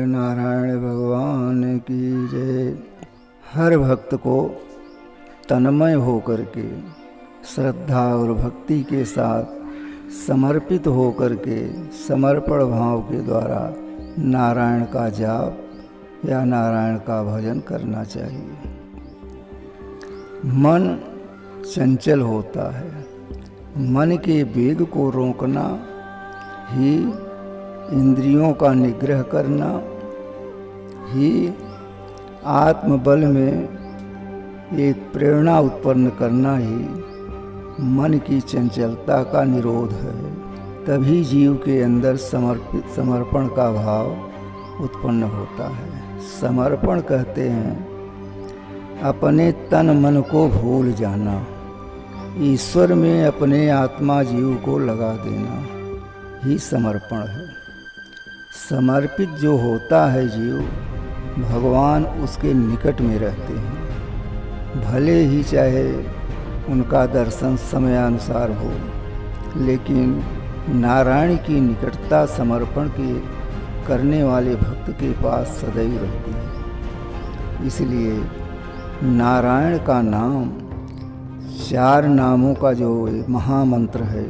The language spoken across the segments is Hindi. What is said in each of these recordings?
नारायण भगवान की जय। हर भक्त को तन्मय होकर के श्रद्धा और भक्ति के साथ समर्पित होकर के समर्पण भाव के द्वारा नारायण का जाप या नारायण का भजन करना चाहिए। मन चंचल होता है, मन के वेग को रोकना ही इंद्रियों का निग्रह करना ही आत्मबल में एक प्रेरणा उत्पन्न करना ही मन की चंचलता का निरोध है। तभी जीव के अंदर समर्पण का भाव उत्पन्न होता है। समर्पण कहते हैं अपने तन मन को भूल जाना, ईश्वर में अपने आत्मा जीव को लगा देना ही समर्पण है। समर्पित जो होता है जीव, भगवान उसके निकट में रहते हैं। भले ही चाहे उनका दर्शन समयानुसार हो, लेकिन नारायण की निकटता समर्पण के करने वाले भक्त के पास सदैव रहती है। इसलिए नारायण का नाम 4 नामों का जो महामंत्र है,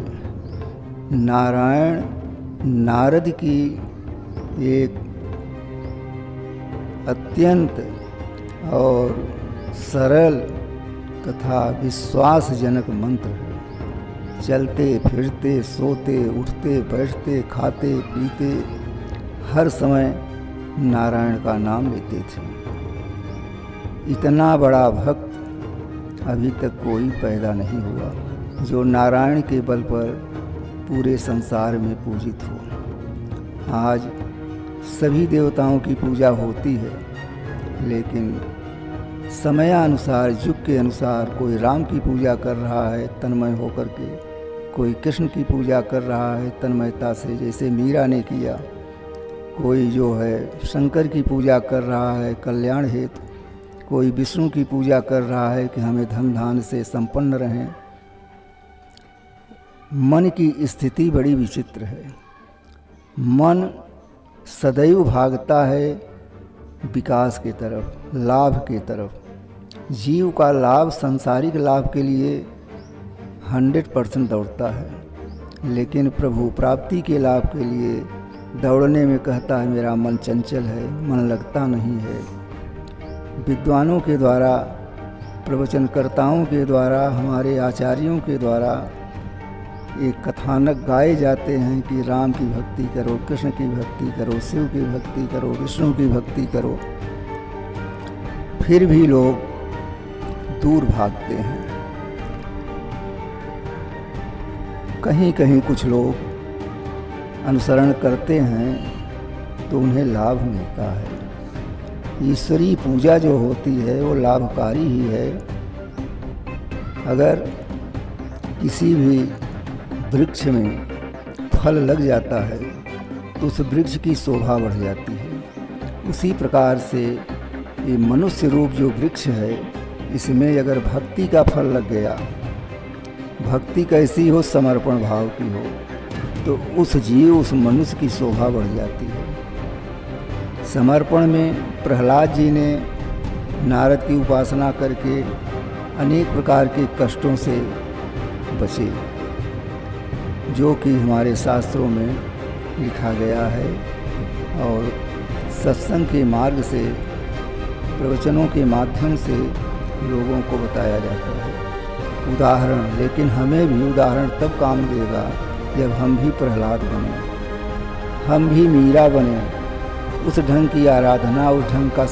नारायण नारद की एक अत्यंत और सरल तथा विश्वासजनक मंत्र है। चलते फिरते सोते उठते बैठते खाते पीते हर समय नारायण का नाम लेते थे। इतना बड़ा भक्त अभी तक कोई पैदा नहीं हुआ जो नारायण के बल पर पूरे संसार में पूजित हो। आज सभी देवताओं की पूजा होती है, लेकिन समयानुसार युग के अनुसार कोई राम की पूजा कर रहा है तन्मय होकर के, कोई कृष्ण की पूजा कर रहा है तन्मयता से जैसे मीरा ने किया, कोई जो है शंकर की पूजा कर रहा है कल्याण हेतु, कोई विष्णु की पूजा कर रहा है कि हमें धन धान से संपन्न रहें। मन की स्थिति बड़ी विचित्र है। मन सदैव भागता है विकास की तरफ, लाभ की तरफ। जीव का लाभ सांसारिक लाभ के लिए 100% दौड़ता है, लेकिन प्रभु प्राप्ति के लाभ के लिए दौड़ने में कहता है मेरा मन चंचल है, मन लगता नहीं है। विद्वानों के द्वारा, प्रवचनकर्ताओं के द्वारा, हमारे आचार्यों के द्वारा एक कथानक गाए जाते हैं कि राम की भक्ति करो, कृष्ण की भक्ति करो, शिव की भक्ति करो, विष्णु की भक्ति करो। फिर भी लोग दूर भागते हैं। कहीं कहीं कुछ लोग अनुसरण करते हैं तो उन्हें लाभ मिलता है। ईश्वरीय पूजा जो होती है वो लाभकारी ही है। अगर किसी भी वृक्ष में फल लग जाता है तो उस वृक्ष की शोभा बढ़ जाती है। उसी प्रकार से ये मनुष्य रूप जो वृक्ष है, इसमें अगर भक्ति का फल लग गया, भक्ति कैसी हो, समर्पण भाव की हो, तो उस जीव, उस मनुष्य की शोभा बढ़ जाती है। समर्पण में प्रहलाद जी ने नारद की उपासना करके अनेक प्रकार के कष्टों से बचे, जो कि हमारे शास्त्रों में लिखा गया है और सत्संग के मार्ग से, प्रवचनों के माध्यम से लोगों को बताया जाता है। उदाहरण, लेकिन हमें भी उदाहरण तब काम देगा जब हम भी प्रहलाद बने, हम भी मीरा बने, उस ढंग की आराधना, उस ढंग का